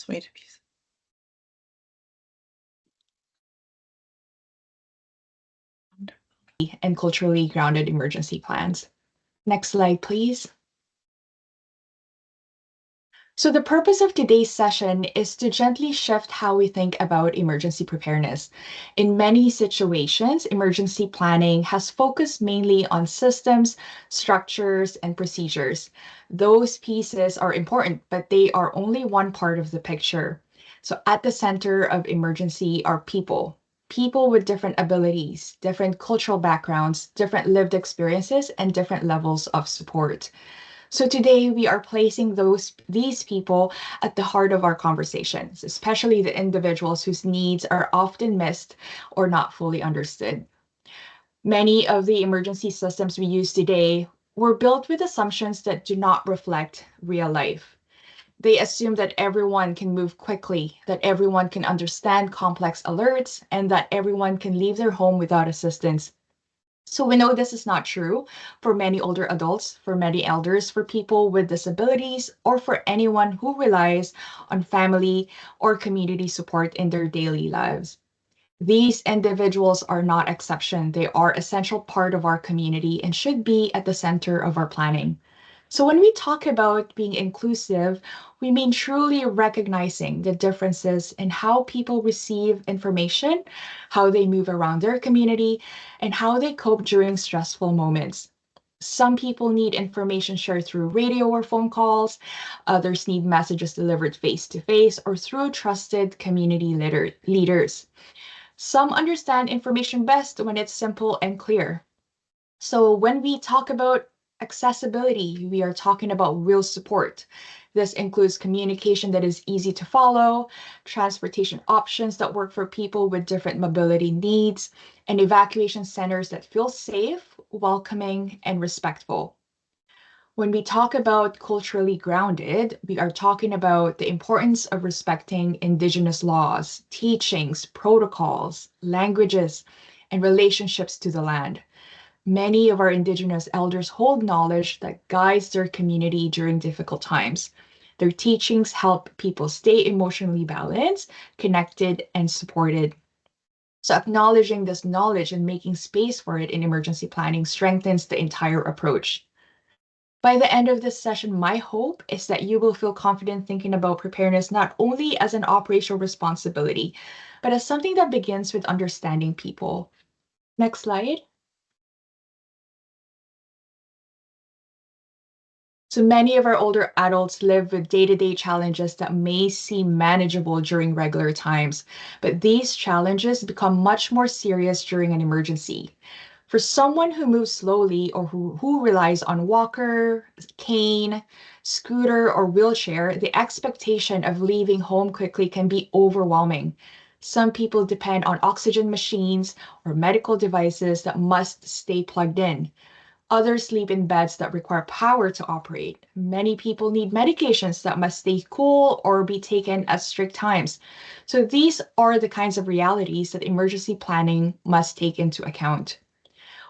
Let's wait a few. And culturally grounded emergency plans. Next slide, please. So the purpose of today's session is to gently shift how we think about emergency preparedness. In many situations, emergency planning has focused mainly on systems, structures, and procedures. Those pieces are important, but they are only one part of the picture. So at the center of emergency are people. People with different abilities, different cultural backgrounds, different lived experiences, and different levels of support. So today we are placing these people at the heart of our conversations, especially the individuals whose needs are often missed or not fully understood. Many of the emergency systems we use today were built with assumptions that do not reflect real life. They assume that everyone can move quickly, that everyone can understand complex alerts, and that everyone can leave their home without assistance. So we know this is not true for many older adults, for many elders, for people with disabilities, or for anyone who relies on family or community support in their daily lives. These individuals are not exception. They are essential part of our community and should be at the center of our planning. So when we talk about being inclusive, we mean truly recognizing the differences in how people receive information, how they move around their community, and how they cope during stressful moments. Some people need information shared through radio or phone calls. Others need messages delivered face to face or through trusted community leaders. Some understand information best when it's simple and clear. So when we talk about accessibility, we are talking about real support. This includes communication that is easy to follow, transportation options that work for people with different mobility needs, and evacuation centers that feel safe, welcoming, and respectful. When we talk about culturally grounded, we are talking about the importance of respecting Indigenous laws, teachings, protocols, languages, and relationships to the land. Many of our Indigenous elders hold knowledge that guides their community during difficult times. Their teachings help people stay emotionally balanced, connected, and supported. So acknowledging this knowledge and making space for it in emergency planning strengthens the entire approach. By the end of this session, my hope is that you will feel confident thinking about preparedness not only as an operational responsibility, but as something that begins with understanding people. Next slide. So many of our older adults live with day-to-day challenges that may seem manageable during regular times, but these challenges become much more serious during an emergency. For someone who moves slowly or who relies on walker, cane, scooter, or wheelchair, the expectation of leaving home quickly can be overwhelming. Some people depend on oxygen machines or medical devices that must stay plugged in. Others sleep in beds that require power to operate. Many people need medications that must stay cool or be taken at strict times. So these are the kinds of realities that emergency planning must take into account.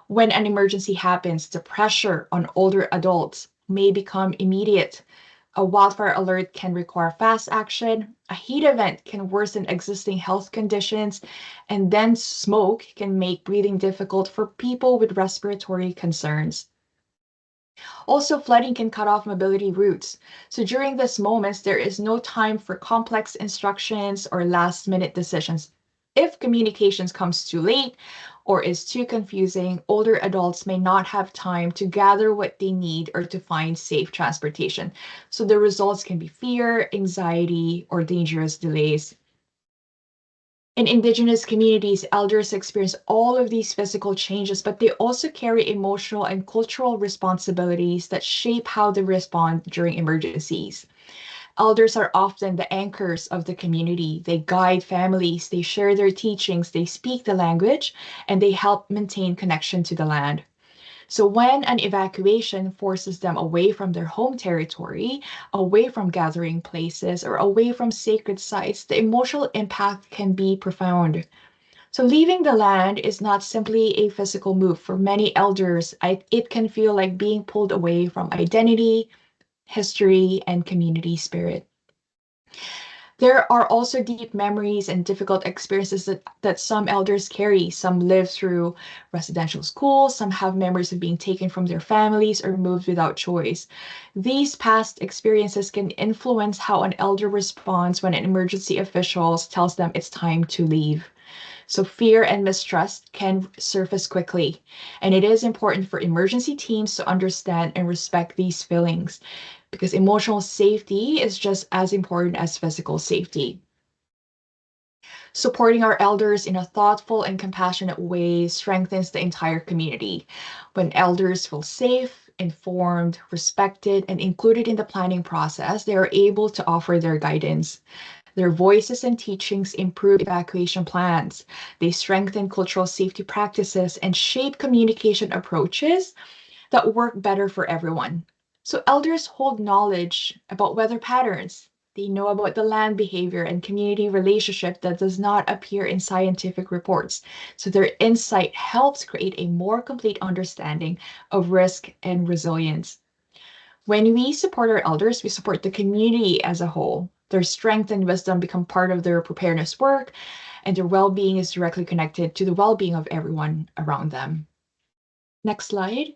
When an emergency happens, the pressure on older adults may become immediate. A wildfire alert can require fast action. A heat event can worsen existing health conditions, and dense smoke can make breathing difficult for people with respiratory concerns. Also, flooding can cut off mobility routes. So during these moments, there is no time for complex instructions or last-minute decisions. If communications comes too late or is too confusing, older adults may not have time to gather what they need or to find safe transportation. So the results can be fear, anxiety, or dangerous delays. In Indigenous communities, elders experience all of these physical changes, but they also carry emotional and cultural responsibilities that shape how they respond during emergencies. Elders are often the anchors of the community. They guide families, they share their teachings, they speak the language, and they help maintain connection to the land. So when an evacuation forces them away from their home territory, away from gathering places, or away from sacred sites, the emotional impact can be profound. So leaving the land is not simply a physical move. For many elders, it can feel like being pulled away from identity, history, and community spirit. There are also deep memories and difficult experiences that some elders carry. Some live through residential schools, some have memories of being taken from their families or moved without choice. These past experiences can influence how an elder responds when an emergency official tells them it's time to leave. So fear and mistrust can surface quickly, and it is important for emergency teams to understand and respect these feelings because emotional safety is just as important as physical safety. Supporting our elders in a thoughtful and compassionate way strengthens the entire community. When elders feel safe, informed, respected, and included in the planning process, they are able to offer their guidance. Their voices and teachings improve evacuation plans. They strengthen cultural safety practices and shape communication approaches that work better for everyone. So, elders hold knowledge about weather patterns. They know about the land behavior and community relationship that does not appear in scientific reports. So, their insight helps create a more complete understanding of risk and resilience. When we support our elders, we support the community as a whole. Their strength and wisdom become part of their preparedness work, and their well being is directly connected to the well being of everyone around them. Next slide.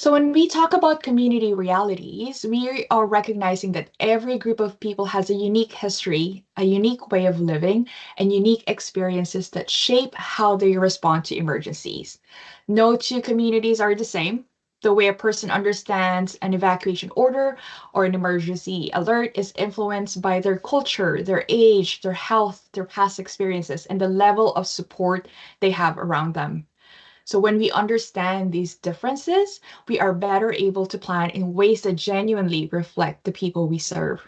So, when we talk about community realities, we are recognizing that every group of people has a unique history, a unique way of living, and unique experiences that shape how they respond to emergencies. No two communities are the same. The way a person understands an evacuation order or an emergency alert is influenced by their culture, their age, their health, their past experiences, and the level of support they have around them. So when we understand these differences, we are better able to plan in ways that genuinely reflect the people we serve.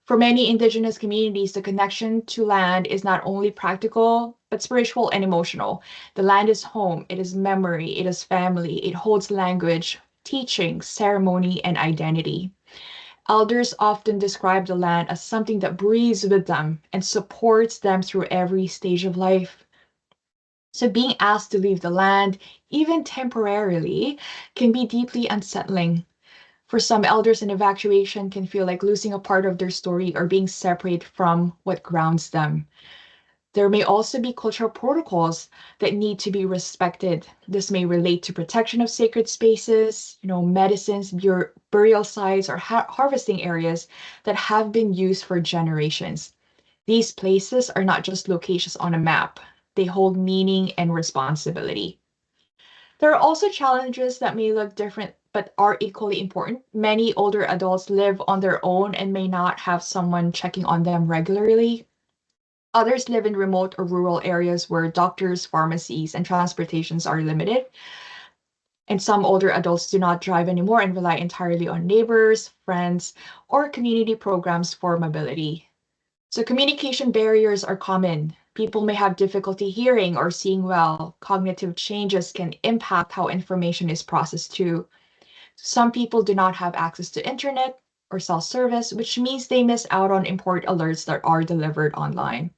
For many Indigenous communities, the connection to land is not only practical, but spiritual and emotional. The land is home, it is memory, it is family, it holds language, teaching, ceremony, and identity. Elders often describe the land as something that breathes with them and supports them through every stage of life. So being asked to leave the land, even temporarily, can be deeply unsettling. For some elders, an evacuation can feel like losing a part of their story or being separated from what grounds them. There may also be cultural protocols that need to be respected. This may relate to protection of sacred spaces, medicines, burial sites, or harvesting areas that have been used for generations. These places are not just locations on a map. They hold meaning and responsibility. There are also challenges that may look different but are equally important. Many older adults live on their own and may not have someone checking on them regularly. Others live in remote or rural areas where doctors, pharmacies, and transportations are limited. And some older adults do not drive anymore and rely entirely on neighbors, friends, or community programs for mobility. So communication barriers are common. People may have difficulty hearing or seeing well. Cognitive changes can impact how information is processed too. Some people do not have access to internet or cell service, which means they miss out on important alerts that are delivered online.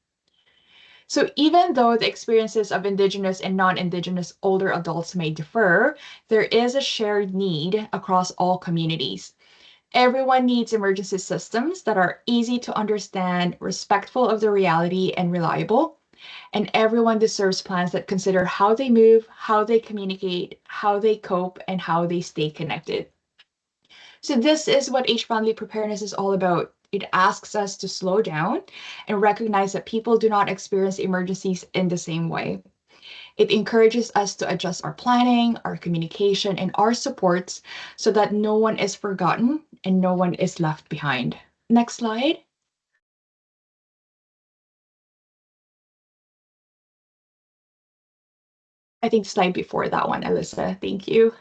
So even though the experiences of Indigenous and non-Indigenous older adults may differ, there is a shared need across all communities. Everyone needs emergency systems that are easy to understand, respectful of the reality, and reliable. And everyone deserves plans that consider how they move, how they communicate, how they cope, and how they stay connected. So, this is what age friendly preparedness is all about. It asks us to slow down and recognize that people do not experience emergencies in the same way. It encourages us to adjust our planning, our communication, and our supports so that no one is forgotten and no one is left behind. Next slide. I think slide before that one, Alyssa. Thank you.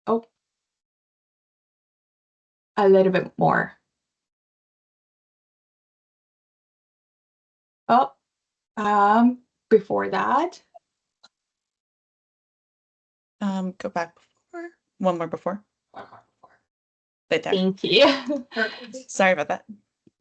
Oh, a little bit more. Oh, before that. Go back before. One more before. One more before. Right there. Thank you. Sorry about that.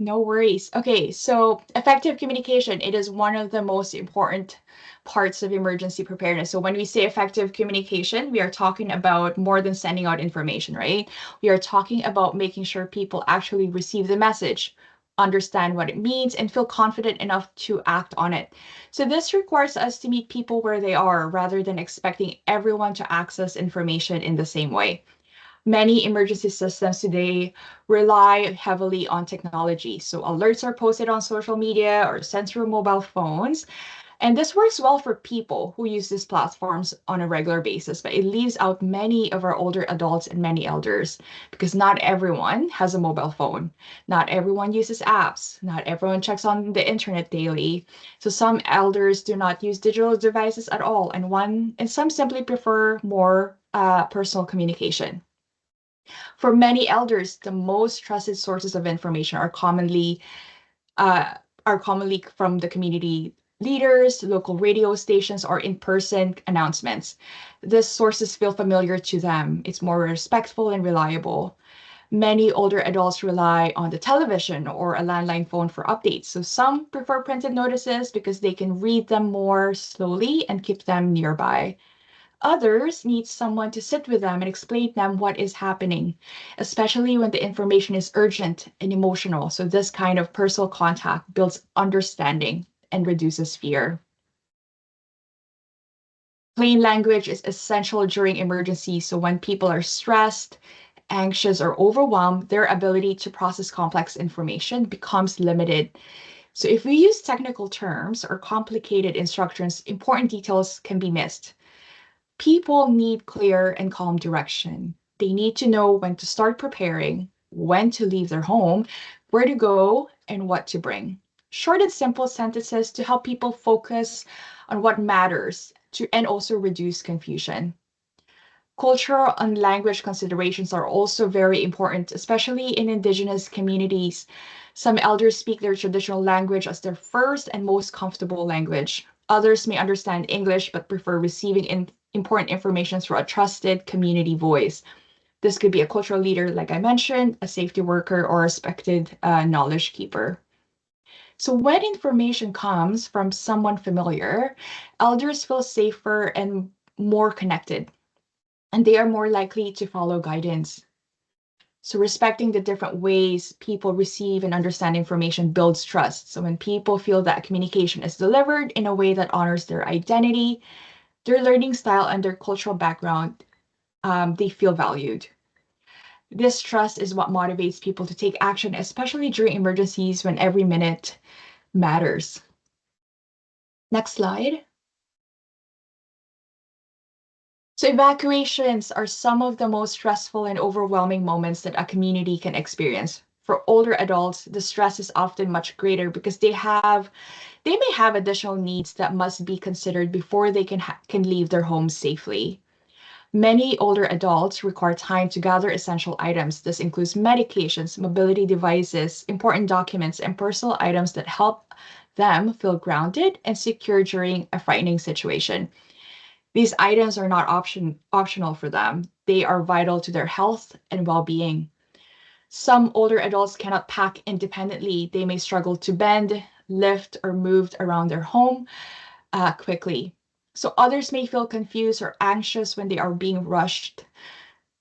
No worries. Okay, so effective communication, it is one of the most important parts of emergency preparedness. So when we say effective communication, we are talking about more than sending out information, right? We are talking about making sure people actually receive the message, understand what it means, and feel confident enough to act on it. So this requires us to meet people where they are rather than expecting everyone to access information in the same way. Many emergency systems today rely heavily on technology. So alerts are posted on social media or sent through mobile phones. And this works well for people who use these platforms on a regular basis, but it leaves out many of our older adults and many elders because not everyone has a mobile phone. Not everyone uses apps. Not everyone checks on the internet daily. So some elders do not use digital devices at all, and some simply prefer more personal communication. For many elders, the most trusted sources of information uh, are commonly from the community leaders, local radio stations, or in-person announcements. These sources feel familiar to them. It's more respectful and reliable. Many older adults rely on the television or a landline phone for updates. So some prefer printed notices because they can read them more slowly and keep them nearby. Others need someone to sit with them and explain to them what is happening, especially when the information is urgent and emotional. So, this kind of personal contact builds understanding and reduces fear. Plain language is essential during emergencies. So, when people are stressed, anxious, or overwhelmed, their ability to process complex information becomes limited. So, if we use technical terms or complicated instructions, important details can be missed. People need clear and calm direction. They need to know when to start preparing, when to leave their home, where to go, and what to bring. Short and simple sentences to help people focus on what matters and also reduce confusion. Cultural and language considerations are also very important, especially in Indigenous communities. Some elders speak their traditional language as their first and most comfortable language. Others may understand English but prefer receiving important information through a trusted community voice. This could be a cultural leader, like I mentioned, a safety worker, or a respected knowledge keeper. So when information comes from someone familiar, elders feel safer and more connected, and they are more likely to follow guidance. So respecting the different ways people receive and understand information builds trust. So when people feel that communication is delivered in a way that honors their identity, their learning style, and their cultural background, they feel valued. This trust is what motivates people to take action, especially during emergencies when every minute matters. Next slide. So evacuations are some of the most stressful and overwhelming moments that a community can experience. For older adults, the stress is often much greater because they may have additional needs that must be considered before they can leave their homes safely. Many older adults require time to gather essential items. This includes medications, mobility devices, important documents, and personal items that help them feel grounded and secure during a frightening situation. These items are not optional for them. They are vital to their health and well-being. Some older adults cannot pack independently. They may struggle to bend, lift, or move around their home quickly. So others may feel confused or anxious when they are being rushed.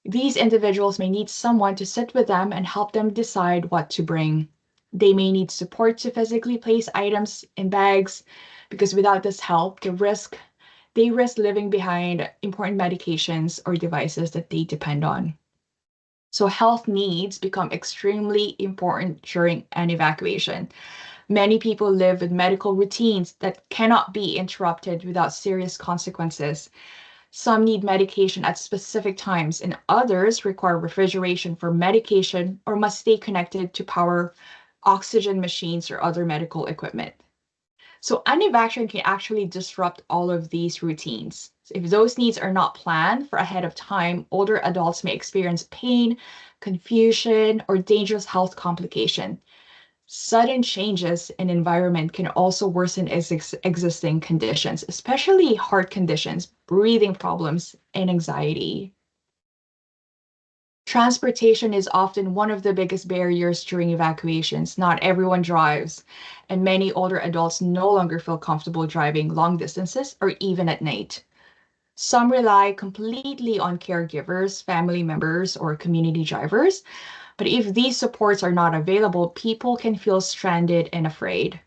These individuals may need someone to sit with them and help them decide what to bring. They may need support to physically place items in bags because without this help, they risk leaving behind important medications or devices that they depend on. So health needs become extremely important during an evacuation. Many people live with medical routines that cannot be interrupted without serious consequences. Some need medication at specific times, and others require refrigeration for medication or must stay connected to power oxygen machines or other medical equipment. So evacuation can actually disrupt all of these routines. So if those needs are not planned for ahead of time, older adults may experience pain, confusion, or dangerous health complication. Sudden changes in environment can also worsen existing conditions, especially heart conditions, breathing problems, and anxiety. Transportation is often one of the biggest barriers during evacuations. Not everyone drives, and many older adults no longer feel comfortable driving long distances or even at night. Some rely completely on caregivers, family members, or community drivers, but if these supports are not available, people can feel stranded and afraid.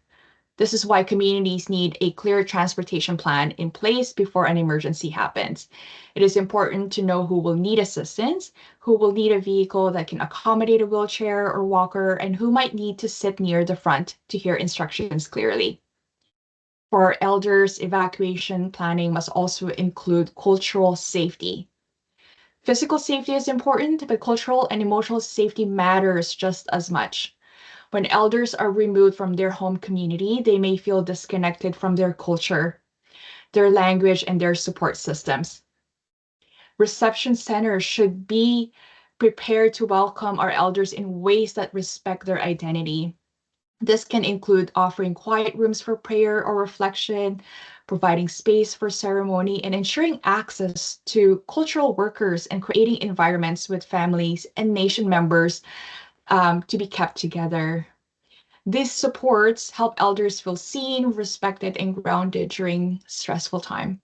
This is why communities need a clear transportation plan in place before an emergency happens. It is important to know who will need assistance, who will need a vehicle that can accommodate a wheelchair or walker, and who might need to sit near the front to hear instructions clearly. For elders, evacuation planning must also include cultural safety. Physical safety is important, but cultural and emotional safety matters just as much. When elders are removed from their home community, they may feel disconnected from their culture, their language, and their support systems. Reception centers should be prepared to welcome our elders in ways that respect their identity. This can include offering quiet rooms for prayer or reflection, providing space for ceremony, and ensuring access to cultural workers and creating environments with families and nation members to be kept together. These supports help elders feel seen, respected, and grounded during stressful time.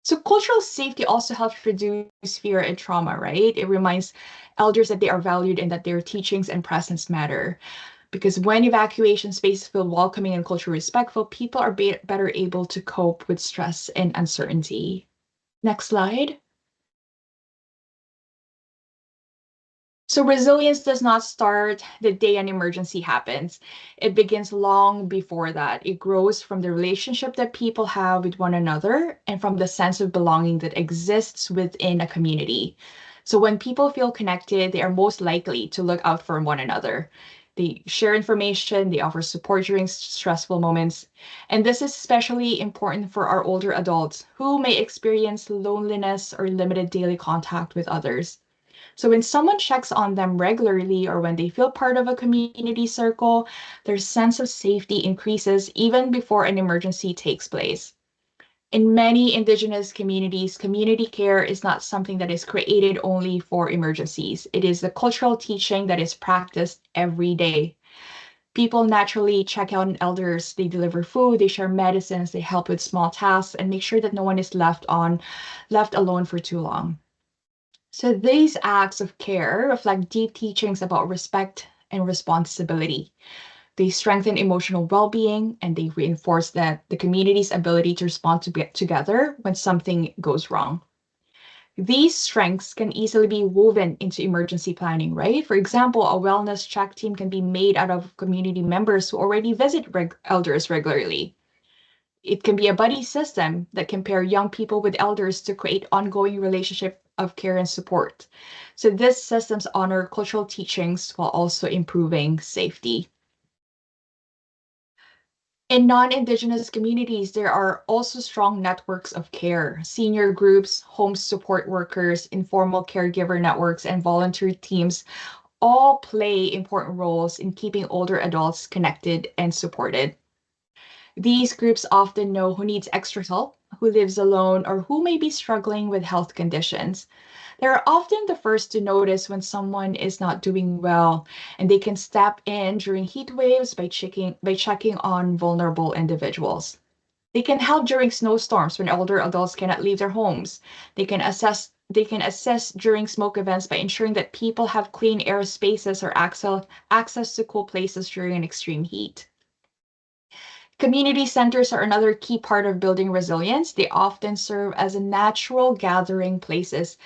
So cultural safety also helps reduce fear and trauma, right? It reminds elders that they are valued and that their teachings and presence matter. Because when evacuation spaces feel welcoming and culturally respectful, people are better able to cope with stress and uncertainty. Next slide. So resilience does not start the day an emergency happens. It begins long before that. It grows from the relationship that people have with one another and from the sense of belonging that exists within a community. So when people feel connected, they are most likely to look out for one another. They share information, they offer support during stressful moments. And this is especially important for our older adults who may experience loneliness or limited daily contact with others. So when someone checks on them regularly or when they feel part of a community circle, their sense of safety increases even before an emergency takes place. In many Indigenous communities, community care is not something that is created only for emergencies. It is the cultural teaching that is practiced every day. People naturally check out on elders. They deliver food, they share medicines, they help with small tasks, and make sure that no one is left alone for too long. So these acts of care reflect deep teachings about respect and responsibility. They strengthen emotional well-being and they reinforce that the community's ability to respond together when something goes wrong. These strengths can easily be woven into emergency planning, right? For example, a wellness check team can be made out of community members who already visit elders regularly. It can be a buddy system that can pair young people with elders to create ongoing relationship of care and support. So these systems honor cultural teachings while also improving safety. In non-Indigenous communities, there are also strong networks of care. Senior groups, home support workers, informal caregiver networks, and volunteer teams all play important roles in keeping older adults connected and supported. These groups often know who needs extra help, who lives alone, or who may be struggling with health conditions. They're often the first to notice when someone is not doing well, and they can step in during heat waves by checking on vulnerable individuals. They can help during snowstorms when older adults cannot leave their homes. They can assess during smoke events by ensuring that people have clean air spaces or access to cool places during an extreme heat. Community centers are another key part of building resilience. They often serve as a natural gathering places.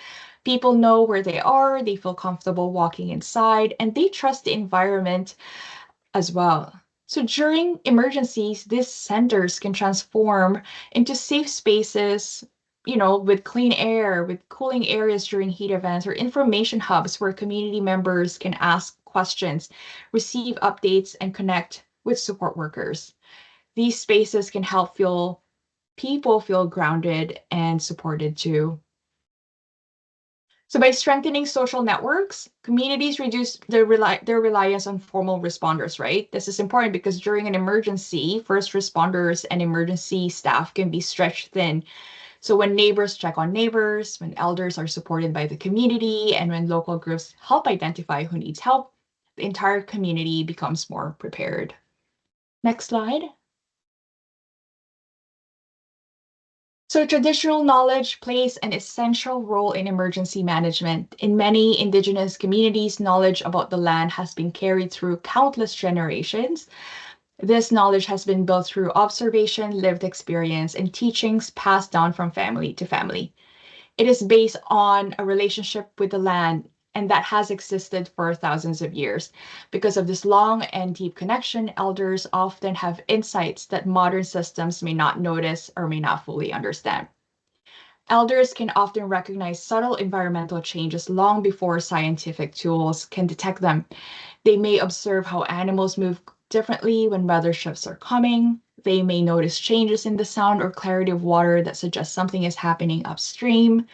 People know where they are, they feel comfortable walking inside, and they trust the environment as well. So during emergencies, these centers can transform into safe spaces, with clean air, with cooling areas during heat events, or information hubs where community members can ask questions, receive updates, and connect with support workers. These spaces can help people feel grounded and supported too. So by strengthening social networks, communities reduce their reliance on formal responders, right? This is important because during an emergency, first responders and emergency staff can be stretched thin. So when neighbors check on neighbors, when elders are supported by the community, and when local groups help identify who needs help, the entire community becomes more prepared. Next slide. So traditional knowledge plays an essential role in emergency management. In many Indigenous communities, knowledge about the land has been carried through countless generations. This knowledge has been built through observation, lived experience, and teachings passed down from family to family. It is based on a relationship with the land, and that has existed for thousands of years. Because of this long and deep connection, elders often have insights that modern systems may not notice or may not fully understand. Elders can often recognize subtle environmental changes long before scientific tools can detect them. They may observe how animals move differently when weather shifts are coming. They may notice changes in the sound or clarity of water that suggest something is happening upstream.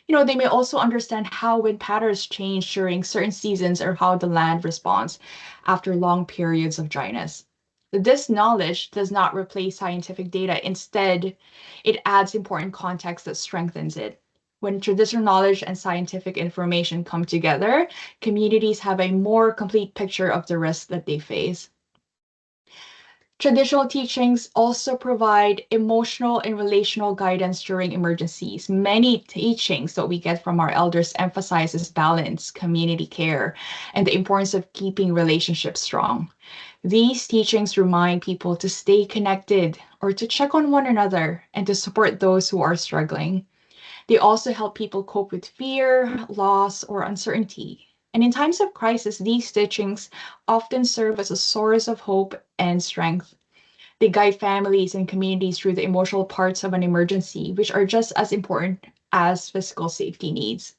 They may also understand how wind patterns change during certain seasons or how the land responds after long periods of dryness. This knowledge does not replace scientific data. Instead, it adds important context that strengthens it. When traditional knowledge and scientific information come together, communities have a more complete picture of the risks that they face. Traditional teachings also provide emotional and relational guidance during emergencies. Many teachings that we get from our elders emphasizes balance, community care, and the importance of keeping relationships strong. These teachings remind people to stay connected or to check on one another and to support those who are struggling. They also help people cope with fear, loss, or uncertainty. And in times of crisis, these teachings often serve as a source of hope and strength. They guide families and communities through the emotional parts of an emergency, which are just as important as physical safety needs.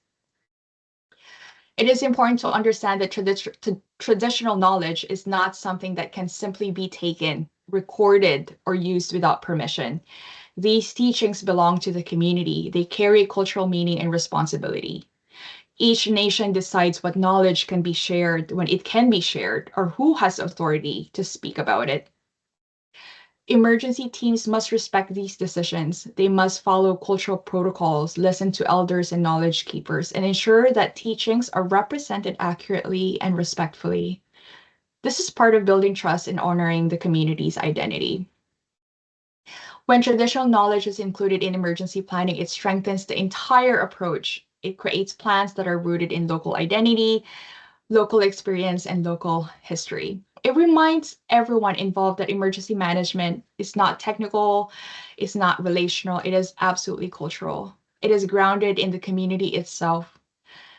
It is important to understand that traditional knowledge is not something that can simply be taken, recorded, or used without permission. These teachings belong to the community. They carry cultural meaning and responsibility. Each nation decides what knowledge can be shared, when it can be shared, or who has authority to speak about it. Emergency teams must respect these decisions. They must follow cultural protocols, listen to elders and knowledge keepers, and ensure that teachings are represented accurately and respectfully. This is part of building trust and honoring the community's identity. When traditional knowledge is included in emergency planning, it strengthens the entire approach. It creates plans that are rooted in local identity, local experience, and local history. It reminds everyone involved that emergency management is not technical, it's not relational, it is absolutely cultural. It is grounded in the community itself.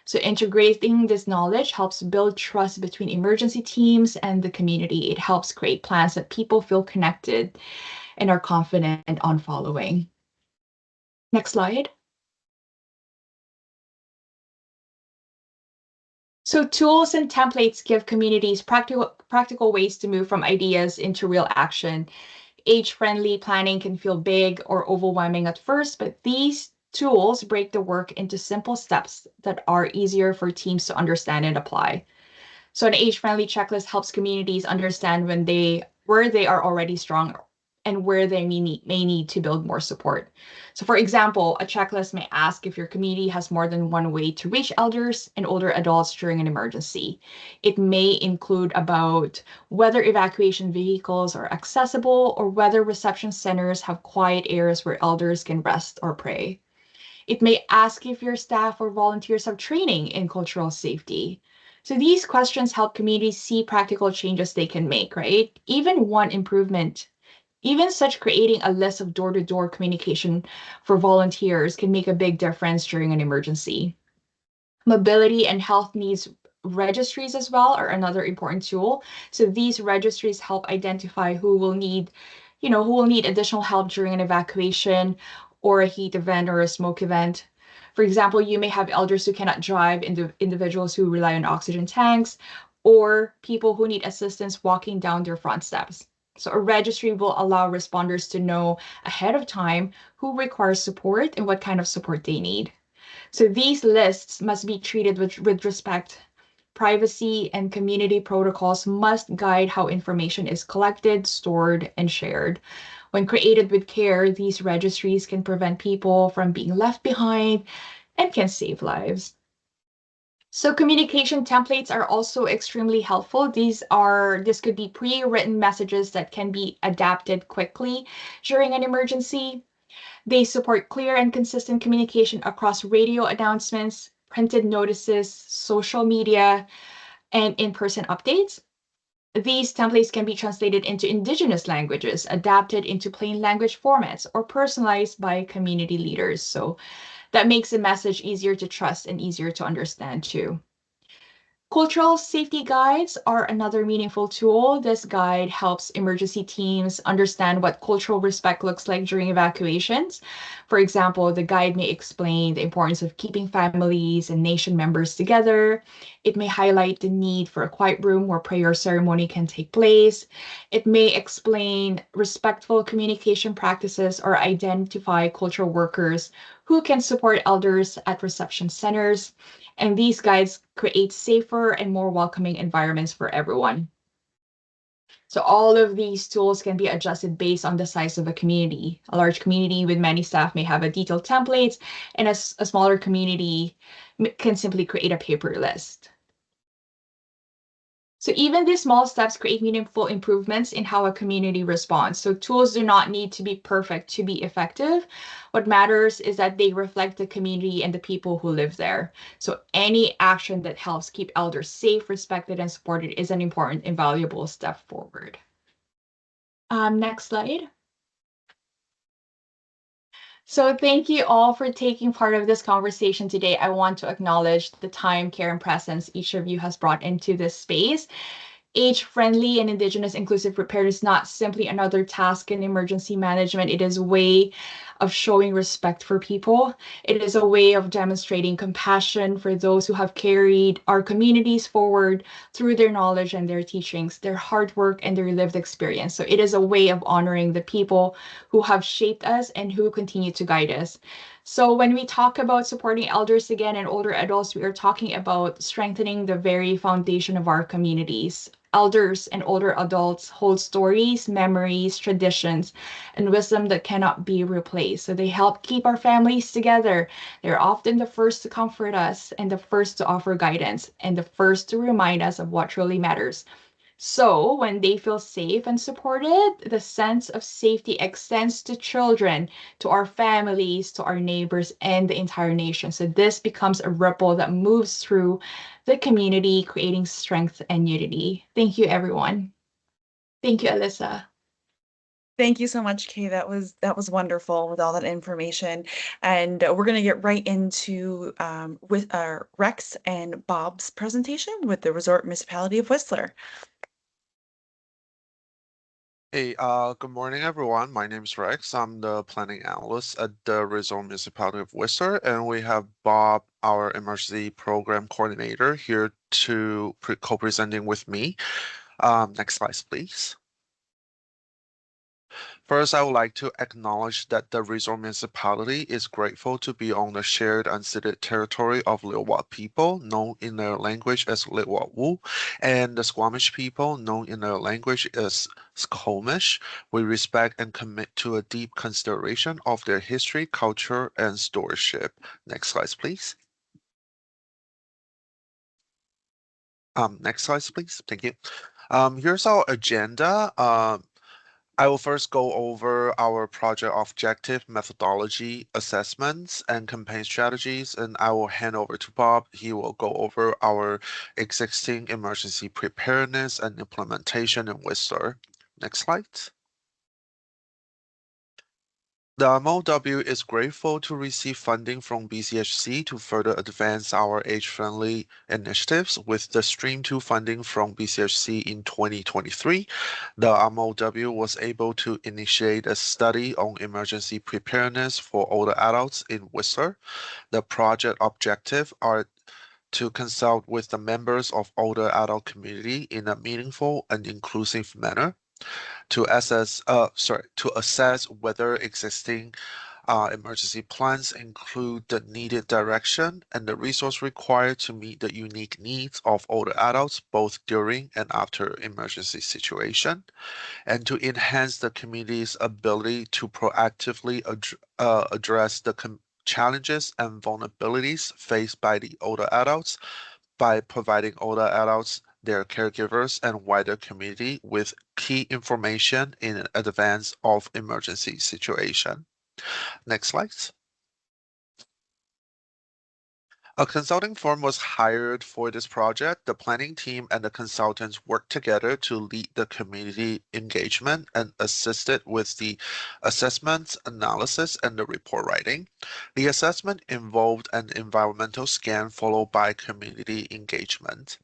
So integrating this knowledge helps build trust between emergency teams and the community. It helps create plans that people feel connected and are confident on following. Next slide. So tools and templates give communities practical ways to move from ideas into real action. Age-friendly planning can feel big or overwhelming at first, but these tools break the work into simple steps that are easier for teams to understand and apply. So an age-friendly checklist helps communities understand where they are already strong and where they may need to build more support. So for example, a checklist may ask if your community has more than one way to reach elders and older adults during an emergency. It may include about whether evacuation vehicles are accessible or whether reception centers have quiet areas where elders can rest or pray. It may ask if your staff or volunteers have training in cultural safety. So these questions help communities see practical changes they can make, right? Even one improvement, even such creating a list of door-to-door communication for volunteers can make a big difference during an emergency. Mobility and health needs registries as well are another important tool. So these registries help identify who will need additional help during an evacuation or a heat event or a smoke event. For example, you may have elders who cannot drive, individuals who rely on oxygen tanks, or people who need assistance walking down their front steps. So a registry will allow responders to know ahead of time who requires support and what kind of support they need. So these lists must be treated with respect. Privacy and community protocols must guide how information is collected, stored, and shared. When created with care, these registries can prevent people from being left behind and can save lives. So communication templates are also extremely helpful. This could be pre-written messages that can be adapted quickly during an emergency. They support clear and consistent communication across radio announcements, printed notices, social media, and in-person updates. These templates can be translated into Indigenous languages, adapted into plain language formats, or personalized by community leaders. So that makes the message easier to trust and easier to understand too. Cultural safety guides are another meaningful tool. This guide helps emergency teams understand what cultural respect looks like during evacuations. For example, the guide may explain the importance of keeping families and nation members together. It may highlight the need for a quiet room where prayer ceremony can take place. It may explain respectful communication practices or identify cultural workers who can support elders at reception centers. And these guides create safer and more welcoming environments for everyone. So all of these tools can be adjusted based on the size of a community. A large community with many staff may have a detailed templates, and a smaller community can simply create a paper list. So even these small steps create meaningful improvements in how a community responds. So tools do not need to be perfect to be effective. What matters is that they reflect the community and the people who live there. So any action that helps keep elders safe, respected, and supported is an important and valuable step forward. Next slide. So thank you all for taking part of this conversation today. I want to acknowledge the time, care, and presence each of you has brought into this space. Age-friendly and Indigenous inclusive preparedness is not simply another task in emergency management. It is a way of showing respect for people. It is a way of demonstrating compassion for those who have carried our communities forward through their knowledge and their teachings, their hard work, and their lived experience. So it is a way of honoring the people who have shaped us and who continue to guide us. So when we talk about supporting elders again and older adults, we are talking about strengthening the very foundation of our communities. Elders and older adults hold stories, memories, traditions, and wisdom that cannot be replaced. So they help keep our families together. They're often the first to comfort us and the first to offer guidance and the first to remind us of what truly matters. So when they feel safe and supported, the sense of safety extends to children, to our families, to our neighbors, and the entire nation. So this becomes a ripple that moves through the community, creating strength and unity. Thank you, everyone. Thank you, Alyssa. Thank you so much, Kay. That was wonderful with all that information. And we're going to get right into with Rex and Bob's presentation with the Resort Municipality of Whistler. Hey, good morning, everyone. My name is Rex. I'm the planning analyst at the Resort Municipality of Whistler, and we have Bob, our emergency program coordinator, here to co-presenting with me. Next slide, please. First, I would like to acknowledge that the Resort Municipality is grateful to be on the shared unceded territory of Lil'wat people, known in their language as Lil'wat Wu, and the Squamish people, known in their language as Squamish. We respect and commit to a deep consideration of their history, culture, and stewardship. Next slide, please. Next slide, please. Thank you. Here's our agenda. I will first go over our project objective, methodology, assessments, and campaign strategies, and I will hand over to Bob. He will go over our existing emergency preparedness and implementation in Whistler. Next slide. The RMOW is grateful to receive funding from BCHC to further advance our age-friendly initiatives. With the Stream 2 funding from BCHC in 2023, the RMOW was able to initiate a study on emergency preparedness for older adults in Whistler. The project objective are to consult with the members of older adult community in a meaningful and inclusive manner to assess whether existing Emergency plans include the needed direction and the resource required to meet the unique needs of older adults, both during and after emergency situation, and to enhance the community's ability to proactively address the challenges and vulnerabilities faced by the older adults by providing older adults, their caregivers, and wider community with key information in advance of emergency situation. Next slide. A consulting firm was hired for this project. The planning team and the consultants worked together to lead the community engagement and assisted with the assessments, analysis, and the report writing. The assessment involved an environmental scan followed by community engagement.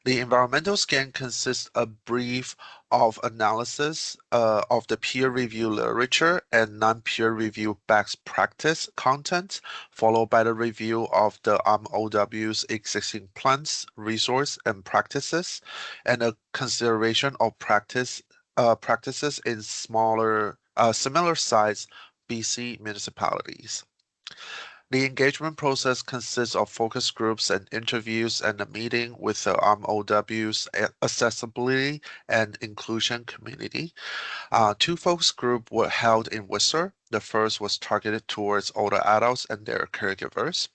The environmental scan consists a brief of analysis of the peer review literature and non-peer review best practice content, followed by the review of the RMOW's existing plans, resource, and practices, and a consideration of practices in similar sized BC municipalities. The engagement process consists of focus groups and interviews and a meeting with the RMOW's accessibility and inclusion community. Two focus groups were held in Whistler. The first was targeted towards older adults and their caregivers,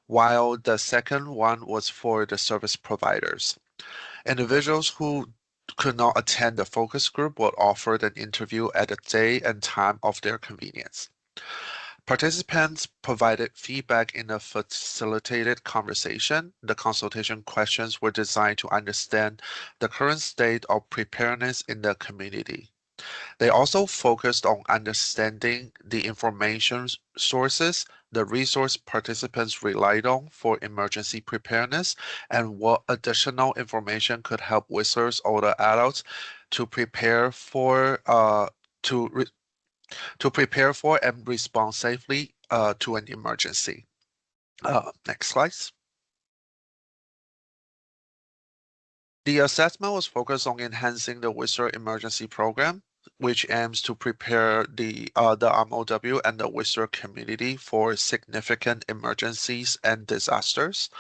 while the second one was for the service providers. Individuals who could not attend the focus group were offered an interview at a day and time of their convenience. Participants provided feedback in a facilitated conversation. The consultation questions were designed to understand the current state of preparedness in the community. They also focused on understanding the information sources the resource participants relied on for emergency preparedness and what additional information could help Whistler's older adults to prepare for to re- to prepare for and respond safely to an emergency. Next slide. The assessment was focused on enhancing the Whistler emergency program, which aims to prepare the RMOW and the Whistler community for significant emergencies and disasters.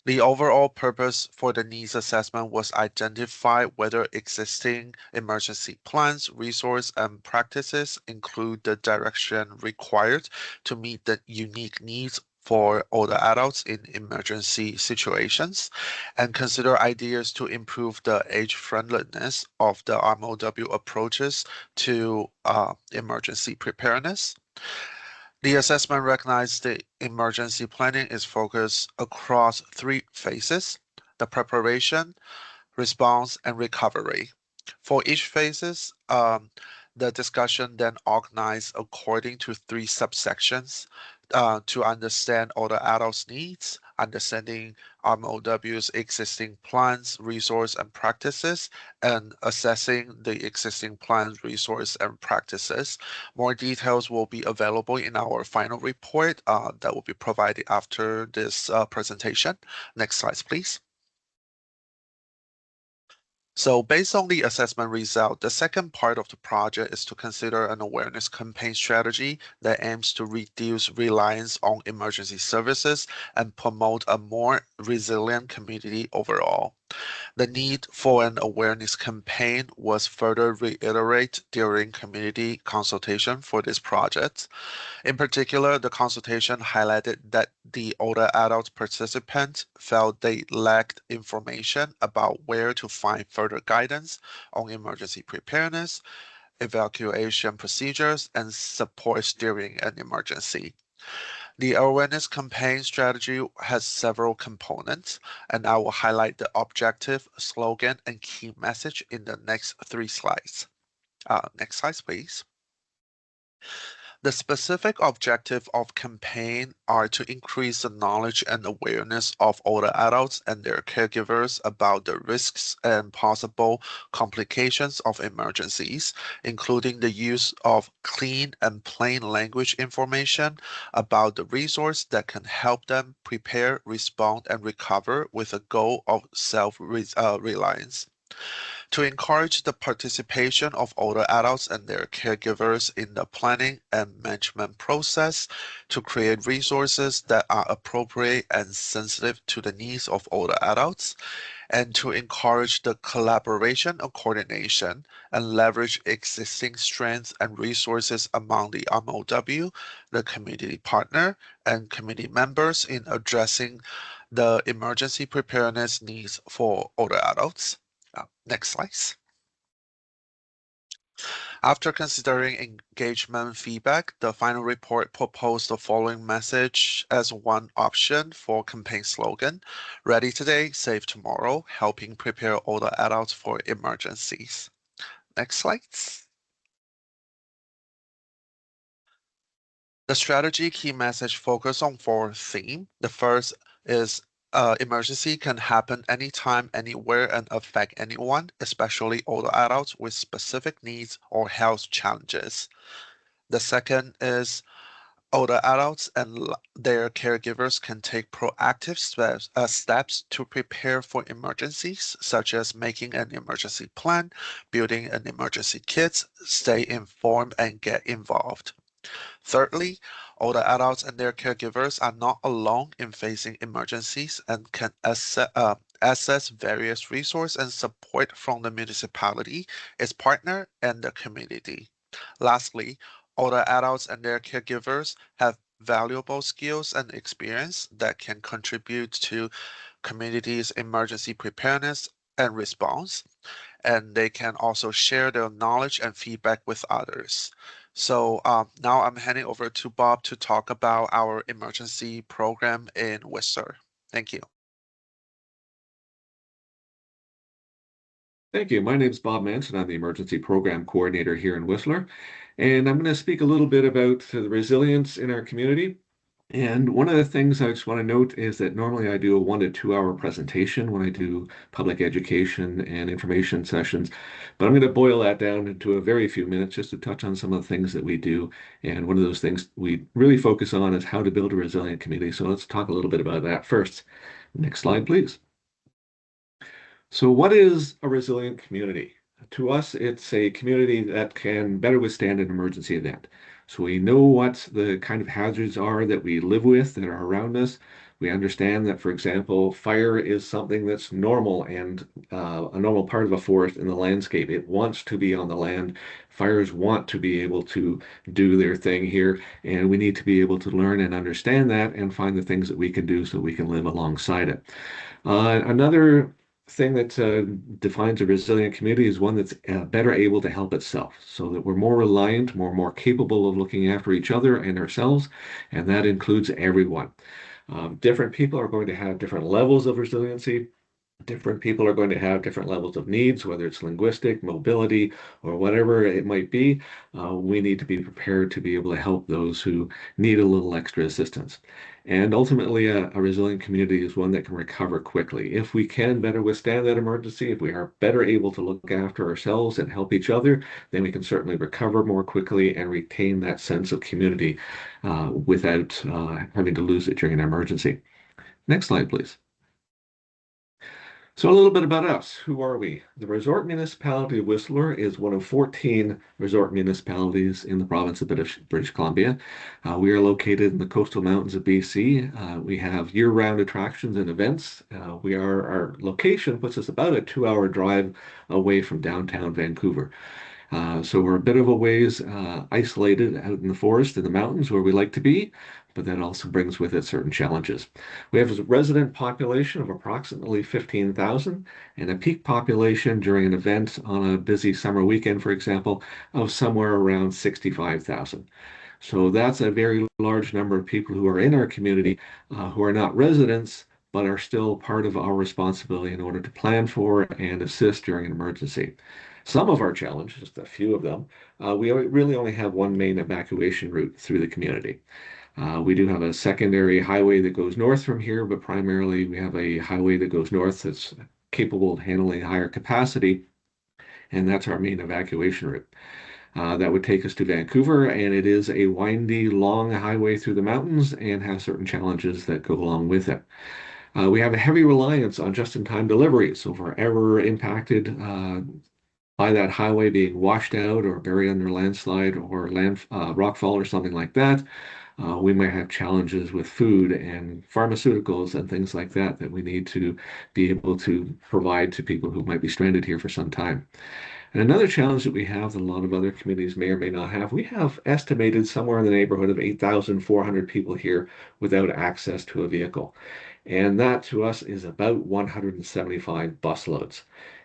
The overall purpose for the needs assessment was identify whether existing emergency plans, resources, and practices include the direction required to meet the unique needs for older adults in emergency situations, and consider ideas to improve the age friendliness of the RMOW approaches to emergency preparedness. The assessment recognized the emergency planning is focused across three phases: the preparation, response, and recovery. For each phases, the discussion then organized according to three subsections to understand older adults' needs, understanding RMOW's existing plans, resource, and practices, and assessing the existing plans, resource, and practices. More details will be available in our final report that will be provided after this presentation. Next slide, please. So based on the assessment result, the second part of the project is to consider an awareness campaign strategy that aims to reduce reliance on emergency services and promote a more resilient community overall. The need for an awareness campaign was further reiterated during community consultation for this project. In particular, the consultation highlighted that the older adult participants felt they lacked information about where to find further guidance on emergency preparedness, evacuation procedures, and support during an emergency. The awareness campaign strategy has several components, and I will highlight the objective, slogan, and key message in the next three slides. Next slide, please. The specific objective of campaign are to increase the knowledge and awareness of older adults and their caregivers about the risks and possible complications of emergencies, including the use of clean and plain language information about the resource that can help them prepare, respond, and recover with a goal of self-reliance. To encourage the participation of older adults and their caregivers in the planning and management process, to create resources that are appropriate and sensitive to the needs of older adults, and to encourage the collaboration and coordination and leverage existing strengths and resources among the RMOW, the community partner, and community members in addressing the emergency preparedness needs for older adults. Next slide. After considering engagement feedback, the final report proposed the following message as one option for campaign slogan: Ready today, safe tomorrow, helping prepare older adults for emergencies. Next slide. The strategy key message focus on four themes. The first is emergency can happen anytime, anywhere, and affect anyone, especially older adults with specific needs or health challenges. The second is older adults and their caregivers can take proactive steps to prepare for emergencies, such as making an emergency plan, building an emergency kit, stay informed, and get involved. Thirdly, older adults and their caregivers are not alone in facing emergencies and can access various resources and support from the municipality, its partner, and the community. Lastly, older adults and their caregivers have valuable skills and experience that can contribute to communities' emergency preparedness and response, and they can also share their knowledge and feedback with others. So now I'm handing over to Bob to talk about our emergency program in Whistler. Thank you. Thank you. My name is Bob Manson. I'm the Emergency Program Coordinator here in Whistler, and I'm going to speak a little bit about the resilience in our community. And one of the things I just want to note is that normally I do a 1 to 2 hour presentation when I do public education and information sessions, but I'm going to boil that down into a very few minutes just to touch on some of the things that we do. And one of those things we really focus on is how to build a resilient community. So let's talk a little bit about that first. Next slide, please. So what is a resilient community? To us, it's a community that can better withstand an emergency event. So we know what the kind of hazards are that we live with that are around us. We understand that, for example, fire is something that's normal and a normal part of a forest in the landscape. It wants to be on the land. Fires want to be able to do their thing here, and we need to be able to learn and understand that and find the things that we can do so we can live alongside it. Another thing that defines a resilient community is one that's better able to help itself, so that we're more reliant, more capable of looking after each other and ourselves, and that includes everyone. Different people are going to have different levels of resiliency. Different people are going to have different levels of needs, whether it's linguistic, mobility, or whatever it might be. We need to be prepared to be able to help those who need a little extra assistance. And ultimately, a resilient community is one that can recover quickly. If we can better withstand that emergency, if we are better able to look after ourselves and help each other, then we can certainly recover more quickly and retain that sense of community without having to lose it during an emergency. Next slide, please. So a little bit about us. Who are we? The Resort Municipality of Whistler is one of 14 resort municipalities in the province of British Columbia. We are located in the coastal mountains of BC. We have year-round attractions and events. Our location puts us about a 2 hour drive away from downtown Vancouver. So we're a bit of a ways isolated out in the forest in the mountains where we like to be, but that also brings with it certain challenges. We have a resident population of approximately 15,000 and a peak population during an event on a busy summer weekend, for example, of somewhere around 65,000. So that's a very large number of people who are in our community who are not residents, but are still part of our responsibility in order to plan for and assist during an emergency. Some of our challenges, just a few of them, we really only have one main evacuation route through the community. We do have a secondary highway that goes north from here, but primarily we have a highway that goes north that's capable of handling higher capacity, and that's our main evacuation route. That would take us to Vancouver, and it is a windy, long highway through the mountains and has certain challenges that go along with it. We have a heavy reliance on just-in-time delivery. So if we're ever impacted by that highway being washed out or buried under landslide or rockfall or something like that, we might have challenges with food and pharmaceuticals and things like that that we need to be able to provide to people who might be stranded here for some time. And another challenge that we have that a lot of other communities may or may not have, we have estimated somewhere in the neighborhood of 8,400 people here without access to a vehicle. And that to us is about 175 busloads.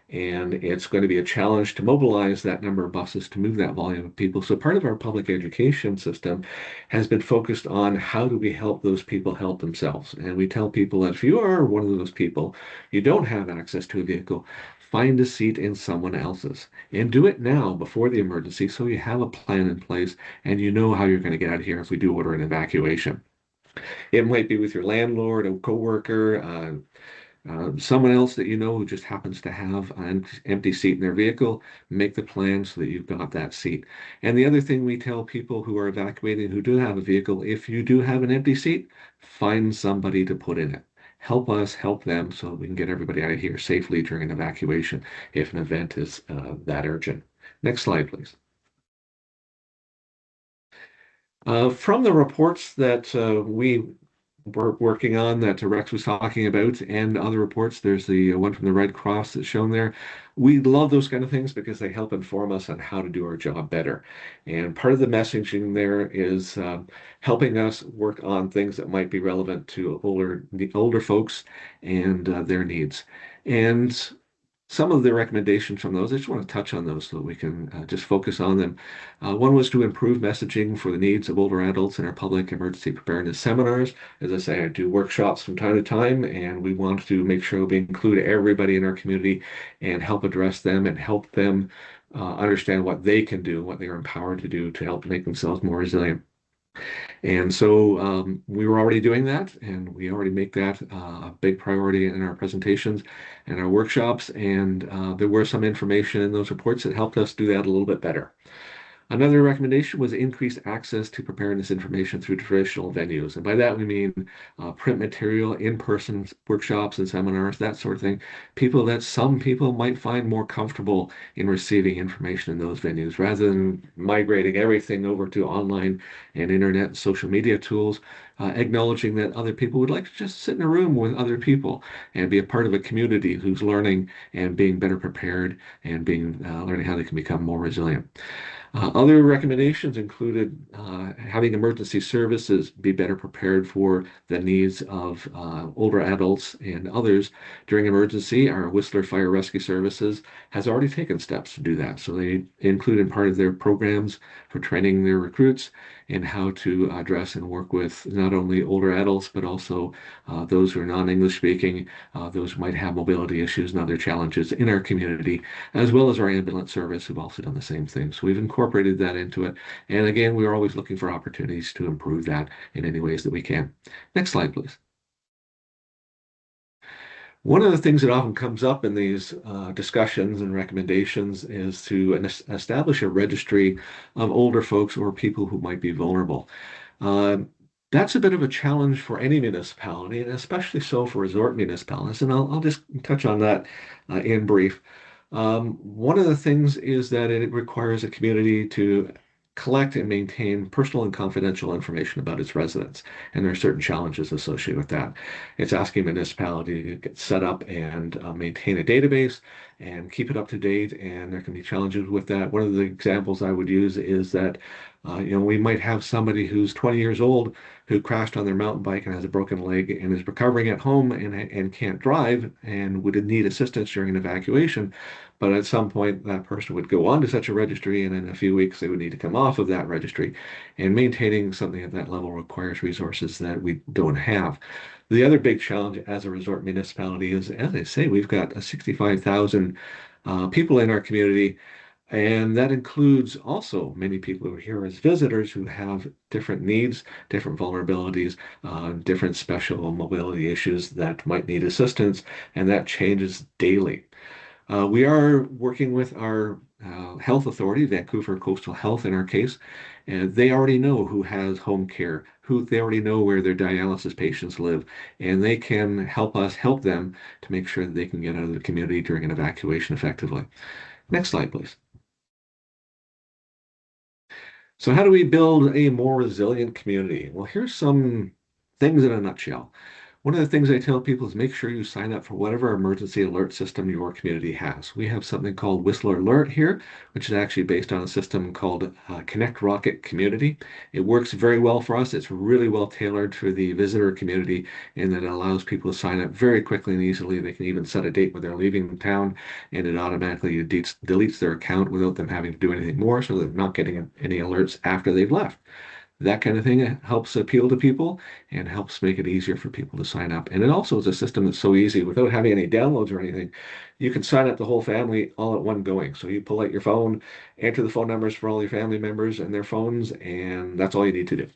And it's going to be a challenge to mobilize that number of buses to move that volume of people. So part of our public education system has been focused on how do we help those people help themselves. And we tell people that if you are one of those people, you don't have access to a vehicle, find a seat in someone else's and do it now before the emergency so you have a plan in place and you know how you're going to get out of here if we do order an evacuation. It might be with your landlord, a coworker, someone else that you know who just happens to have an empty seat in their vehicle. Make the plan so that you've got that seat. And the other thing we tell people who are evacuating who do have a vehicle, if you do have an empty seat, find somebody to put in it. Help us help them so we can get everybody out of here safely during an evacuation if an event is that urgent. Next slide, please. From the reports that we were working on that Rex was talking about and other reports, there's the one from the Red Cross that's shown there. We love those kind of things because they help inform us on how to do our job better. And part of the messaging there is helping us work on things that might be relevant to older folks and their needs. And some of the recommendations from those, I just want to touch on those so that we can just focus on them. One was to improve messaging for the needs of older adults in our public emergency preparedness seminars. As I say, I do workshops from time to time, and we want to make sure we include everybody in our community and help address them and help them understand what they can do, what they are empowered to do to help make themselves more resilient. And so we were already doing that, and we already make that a big priority in our presentations and our workshops. And there were some information in those reports that helped us do that a little bit better. Another recommendation was increased access to preparedness information through traditional venues. And by that, we mean print material, in-person workshops and seminars, that sort of thing. Some people might find more comfortable in receiving information in those venues rather than migrating everything over to online and internet and social media tools, acknowledging that other people would like to just sit in a room with other people and be a part of a community who's learning and being better prepared and learning how they can become more resilient. Other recommendations included having emergency services be better prepared for the needs of older adults and others during emergency. Our Whistler Fire Rescue Services has already taken steps to do that. So they include in part of their programs for training their recruits in how to address and work with not only older adults, but also those who are non-English speaking, those who might have mobility issues and other challenges in our community, as well as our ambulance service who've also done the same thing. So we've incorporated that into it. And again, we're always looking for opportunities to improve that in any ways that we can. Next slide, please. One of the things that often comes up in these discussions and recommendations is to establish a registry of older folks or people who might be vulnerable. That's a bit of a challenge for any municipality, and especially so for resort municipalities. And I'll just touch on that in brief. One of the things is that it requires a community to collect and maintain personal and confidential information about its residents. And there are certain challenges associated with that. It's asking municipality to get set up and maintain a database and keep it up to date. And there can be challenges with that. One of the examples I would use is that we might have somebody who's 20 years old who crashed on their mountain bike and has a broken leg and is recovering at home and can't drive and would need assistance during an evacuation. But at some point, that person would go on to such a registry, and in a few weeks, they would need to come off of that registry. And maintaining something at that level requires resources that we don't have. The other big challenge as a resort municipality is, as I say, we've got 65,000 people in our community. And that includes also many people who are here as visitors who have different needs, different vulnerabilities, different special mobility issues that might need assistance, and that changes daily. We are working with our health authority, Vancouver Coastal Health in our case, and they already know who has home care, who they already know where their dialysis patients live, and they can help us help them to make sure that they can get out of the community during an evacuation effectively. Next slide, please. So how do we build a more resilient community? Well, here's some things in a nutshell. One of the things I tell people is make sure you sign up for whatever emergency alert system your community has. We have something called Whistler Alert here, which is actually based on a system called Connect Rocket Community. It works very well for us. It's really well tailored for the visitor community, and that allows people to sign up very quickly and easily. They can even set a date when they're leaving town, and it automatically deletes their account without them having to do anything more, so they're not getting any alerts after they've left. That kind of thing helps appeal to people and helps make it easier for people to sign up. And it also is a system that's so easy without having any downloads or anything. You can sign up the whole family all at one going. So you pull out your phone, enter the phone numbers for all your family members and their phones, and that's all you need to do.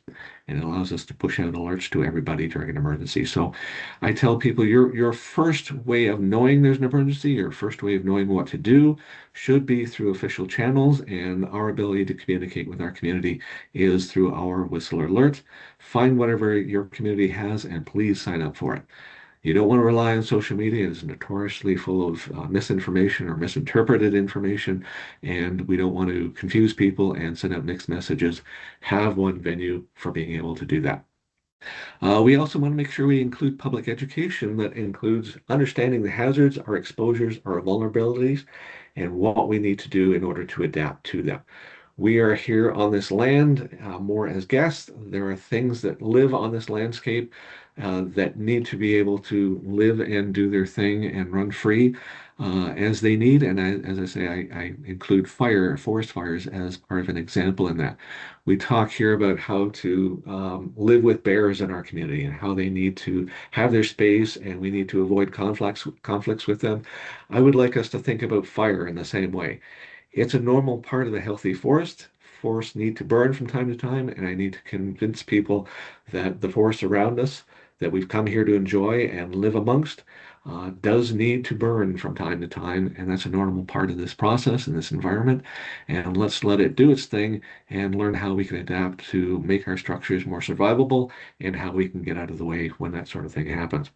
And it allows us to push out alerts to everybody during an emergency. So I tell people your first way of knowing there's an emergency, your first way of knowing what to do should be through official channels, and our ability to communicate with our community is through our Whistler Alert. Find whatever your community has and please sign up for it. You don't want to rely on social media. It's notoriously full of misinformation or misinterpreted information, and we don't want to confuse people and send out mixed messages. Have one venue for being able to do that. We also want to make sure we include public education that includes understanding the hazards, our exposures, our vulnerabilities, and what we need to do in order to adapt to them. We are here on this land more as guests. There are things that live on this landscape that need to be able to live and do their thing and run free as they need. And as I say, I include forest fires as part of an example in that. We talk here about how to live with bears in our community and how they need to have their space and we need to avoid conflicts with them. I would like us to think about fire in the same way. It's a normal part of a healthy forest. Forests need to burn from time to time, and I need to convince people that the forest around us that we've come here to enjoy and live amongst does need to burn from time to time, and that's a normal part of this process and this environment. And let's let it do its thing and learn how we can adapt to make our structures more survivable and how we can get out of the way when that sort of thing happens.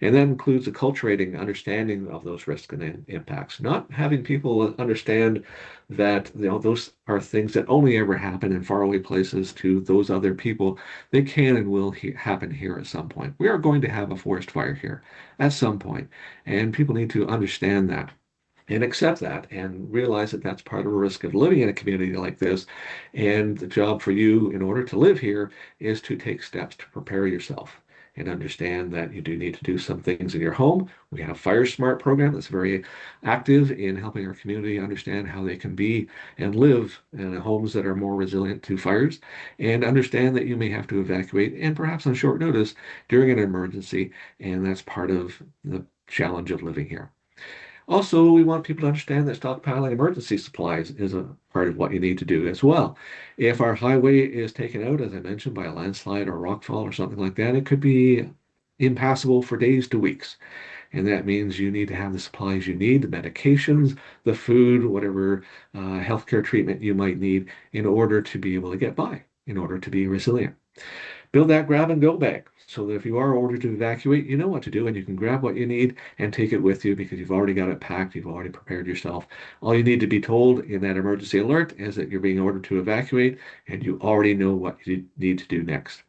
And that includes acculturating understanding of those risks and impacts, not having people understand that those are things that only ever happen in faraway places to those other people. They can and will happen here at some point. We are going to have a forest fire here at some point, and people need to understand that and accept that and realize that that's part of a risk of living in a community like this. And the job for you in order to live here is to take steps to prepare yourself and understand that you do need to do some things in your home. We have Fire Smart program that's very active in helping our community understand how they can be and live in homes that are more resilient to fires and understand that you may have to evacuate and perhaps on short notice during an emergency. And that's part of the challenge of living here. Also, we want people to understand that stockpiling emergency supplies is a part of what you need to do as well. If our highway is taken out, as I mentioned, by a landslide or rockfall or something like that, it could be impassable for days to weeks. And that means you need to have the supplies you need, the medications, the food, whatever healthcare treatment you might need in order to be able to get by, in order to be resilient. Build that grab and go bag so that if you are ordered to evacuate, you know what to do and you can grab what you need and take it with you because you've already got it packed, you've already prepared yourself. All you need to be told in that emergency alert is that you're being ordered to evacuate and you already know what you need to do next.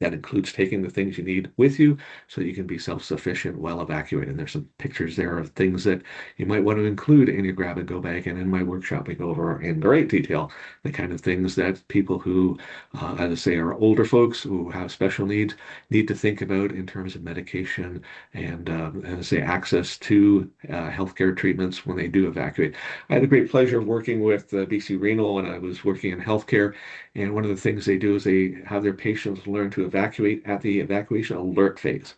That includes taking the things you need with you so that you can be self-sufficient while evacuating. There's some pictures there of things that you might want to include in your grab and go bag. And in my workshop, we go over in great detail the kind of things that people who, as I say, are older folks who have special needs need to think about in terms of medication and, as I say, access to healthcare treatments when they do evacuate. I had the great pleasure of working with BC Renal when I was working in healthcare. And one of the things they do is they have their patients learn to evacuate at the evacuation alert phase.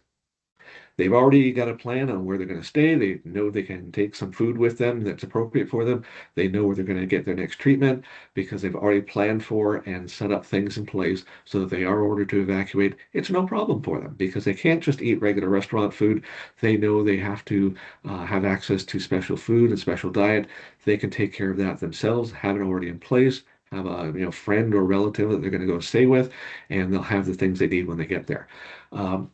They've already got a plan on where they're going to stay. They know they can take some food with them that's appropriate for them. They know where they're going to get their next treatment because they've already planned for and set up things in place so that they are ordered to evacuate. It's no problem for them because they can't just eat regular restaurant food. They know they have to have access to special food and special diet. They can take care of that themselves, have it already in place, have a friend or relative that they're going to go stay with, and they'll have the things they need when they get there.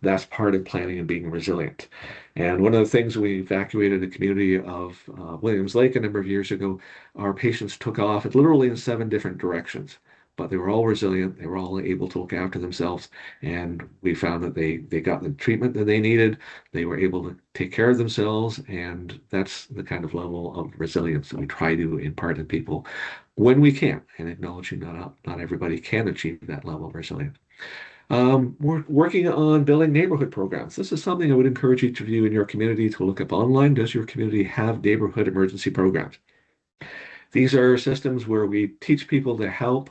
That's part of planning and being resilient. And one of the things we evacuated the community of Williams Lake a number of years ago, our patients took off literally in 7 different directions. But they were all resilient. They were all able to look after themselves. And we found that they got the treatment that they needed. They were able to take care of themselves. And that's the kind of level of resilience that we try to impart to people when we can, and acknowledging not everybody can achieve that level of resilience. We're working on building neighborhood programs. This is something I would encourage each of you in your community to look up online. Does your community have neighborhood emergency programs? These are systems where we teach people to help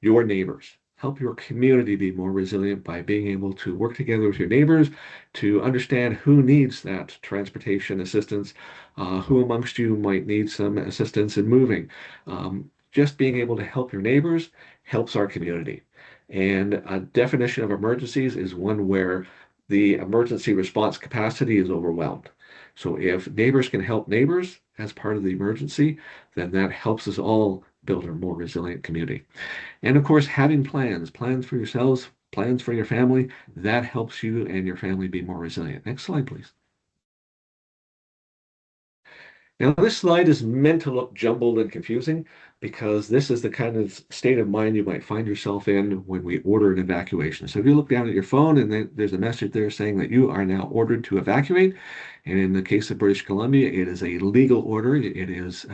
your neighbors, help your community be more resilient by being able to work together with your neighbors to understand who needs that transportation assistance, who amongst you might need some assistance in moving. Just being able to help your neighbors helps our community. And a definition of emergencies is one where the emergency response capacity is overwhelmed. So if neighbors can help neighbors as part of the emergency, then that helps us all build a more resilient community. And of course, having plans for yourselves, plans for your family, that helps you and your family be more resilient. Next slide, please. Now, this slide is meant to look jumbled and confusing because this is the kind of state of mind you might find yourself in when we order an evacuation. So if you look down at your phone and there's a message there saying that you are now ordered to evacuate, and in the case of British Columbia, it is a legal order. It is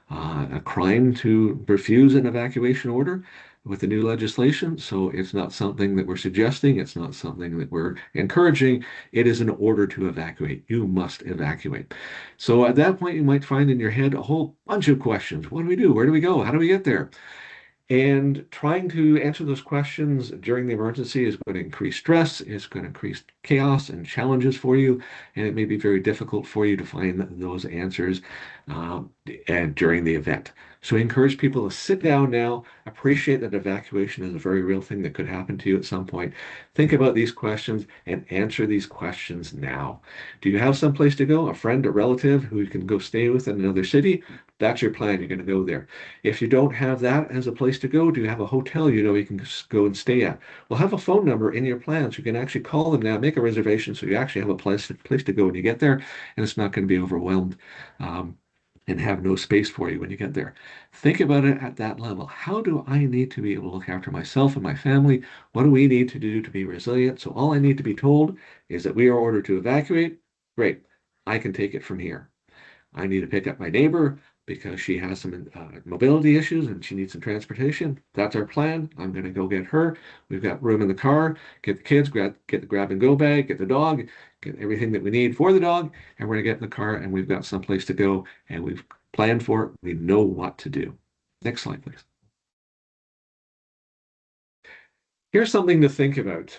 a crime to refuse an evacuation order with the new legislation. So it's not something that we're suggesting. It's not something that we're encouraging. It is an order to evacuate. You must evacuate. So at that point, you might find in your head a whole bunch of questions. What do we do? Where do we go? How do we get there? And trying to answer those questions during the emergency is going to increase stress, it's going to increase chaos and challenges for you, and it may be very difficult for you to find those answers and during the event. So I encourage people to sit down now, appreciate that evacuation is a very real thing that could happen to you at some point. Think about these questions and answer these questions now. Do you have someplace to go? A friend, a relative who you can go stay with in another city? That's your plan. You're going to go there. If you don't have that as a place to go, do you have a hotel you can go and stay at? Well, have a phone number in your plans. You can actually call them now, make a reservation so you actually have a place to go when you get there, and it's not going to be overwhelmed and have no space for you when you get there. Think about it at that level. How do I need to be able to look after myself and my family? What do we need to do to be resilient? So all I need to be told is that we are ordered to evacuate. Great. I can take it from here. I need to pick up my neighbor because she has some mobility issues and she needs some transportation. That's our plan. I'm going to go get her. We've got room in the car. Get the kids, get the grab and go bag, get the dog, get everything that we need for the dog, and we're going to get in the car and we've got someplace to go and we've planned for it. We know what to do. Next slide, please. Here's something to think about.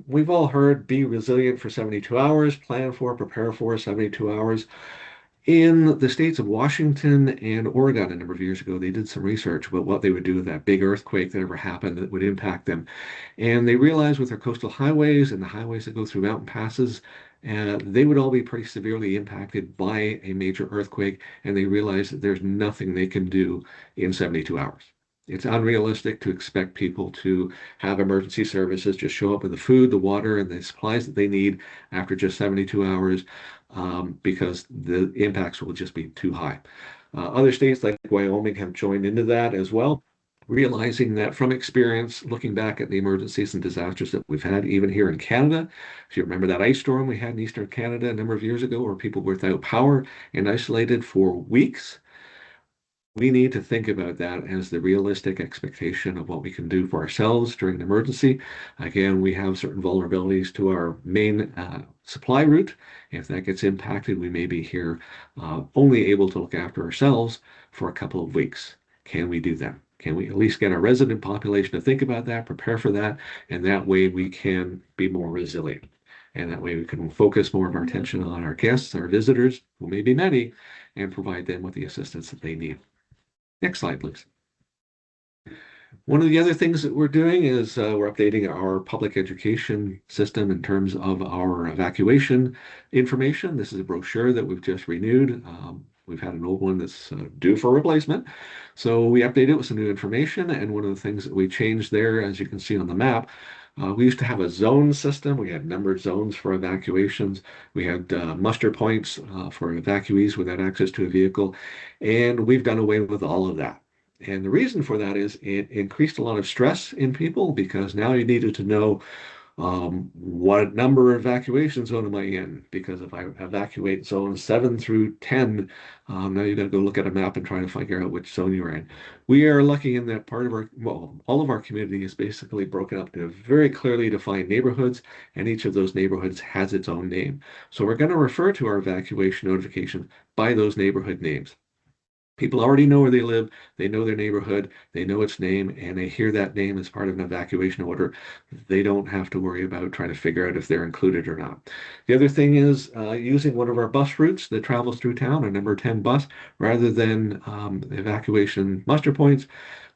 We've all heard be resilient for 72 hours, plan for, prepare for 72 hours. In the states of Washington and Oregon a number of years ago, they did some research about what they would do with that big earthquake that ever happened that would impact them. And they realized with their coastal highways and the highways that go through mountain passes, they would all be pretty severely impacted by a major earthquake. And they realized that there's nothing they can do in 72 hours. It's unrealistic to expect people to have emergency services just show up with the food, the water, and the supplies that they need after just 72 hours because the impacts will just be too high. Other states like Wyoming have joined into that as well, realizing that from experience, looking back at the emergencies and disasters that we've had, even here in Canada. If you remember that ice storm we had in Eastern Canada a number of years ago, where people were without power and isolated for weeks, we need to think about that as the realistic expectation of what we can do for ourselves during an emergency. Again, we have certain vulnerabilities to our main supply route. If that gets impacted, we may be here only able to look after ourselves for a couple of weeks. Can we do that? Can we at least get our resident population to think about that, prepare for that, and that way we can be more resilient? And that way we can focus more of our attention on our guests, our visitors, who may be many, and provide them with the assistance that they need. Next slide, please. One of the other things that we're doing is we're updating our public education system in terms of our evacuation information. This is a brochure that we've just renewed. We've had an old one that's due for replacement. So we updated it with some new information. And one of the things that we changed there, as you can see on the map, we used to have a zone system. We had numbered zones for evacuations. We had muster points for evacuees without access to a vehicle. And we've done away with all of that. And the reason for that is it increased a lot of stress in people because now you needed to know what number of evacuation zone am I in? Because if I evacuate zone 7 through 10, now you got to go look at a map and try to figure out which zone you're in. We are lucky in that part of our, well, all of our community is basically broken up into very clearly defined neighborhoods, and each of those neighborhoods has its own name. So we're going to refer to our evacuation notifications by those neighborhood names. People already know where they live, they know their neighborhood, they know its name, and they hear that name as part of an evacuation order. They don't have to worry about trying to figure out if they're included or not. The other thing is using one of our bus routes that travels through town, our number 10 bus, rather than evacuation muster points,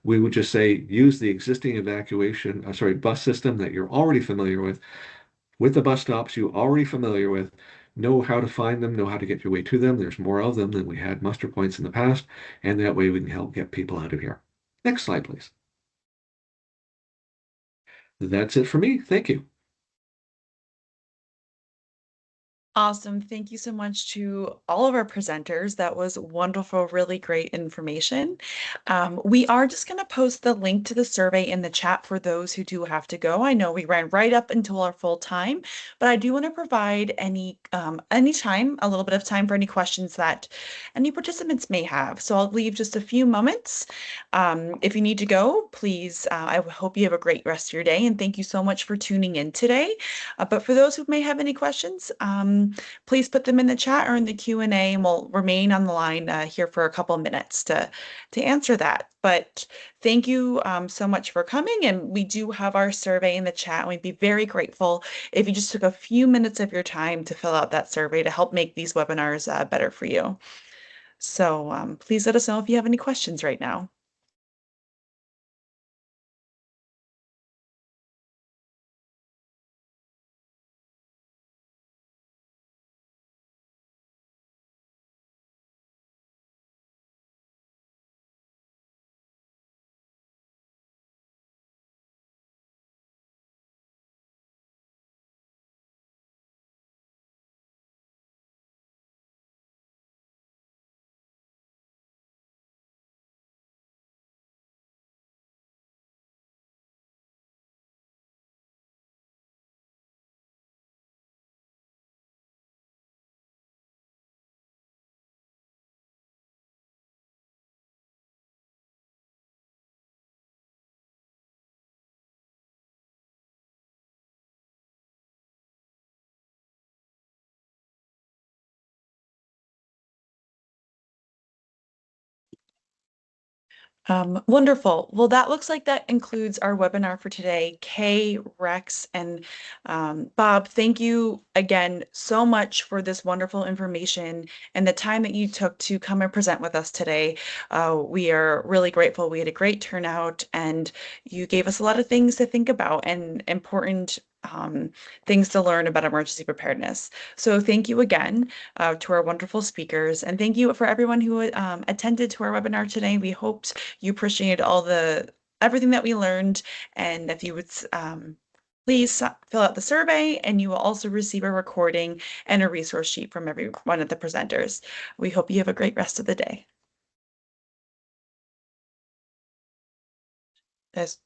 we would just say use the existing bus system that you're already familiar with the bus stops you're already familiar with, know how to find them, know how to get your way to them. There's more of them than we had muster points in the past, and that way we can help get people out of here. Next slide, please. That's it for me. Thank you. Awesome. Thank you so much to all of our presenters. That was wonderful, really great information. We are just going to post the link to the survey in the chat for those who do have to go. I know we ran right up until our full time, but I do want to provide any time, a little bit of time for any questions that any participants may have. So I'll leave just a few moments. If you need to go, please, I hope you have a great rest of your day, and thank you so much for tuning in today. But for those who may have any questions, please put them in the chat or in the Q&A, and we'll remain on the line here for a couple of minutes to answer that. But thank you so much for coming, and we do have our survey in the chat, and we'd be very grateful if you just took a few minutes of your time to fill out that survey to help make these webinars better for you. So please let us know if you have any questions right now. Wonderful. Well, that looks like that includes our webinar for today. Kaye, Rex, and Bob, thank you again so much for this wonderful information and the time that you took to come and present with us today. We are really grateful. We had a great turnout, and you gave us a lot of things to think about and important things to learn about emergency preparedness. So thank you again to our wonderful speakers, and thank you for everyone who attended to our webinar today. We hoped you appreciated everything that we learned, and if you would please fill out the survey, and you will also receive a recording and a resource sheet from every one of the presenters. We hope you have a great rest of the day. Yes.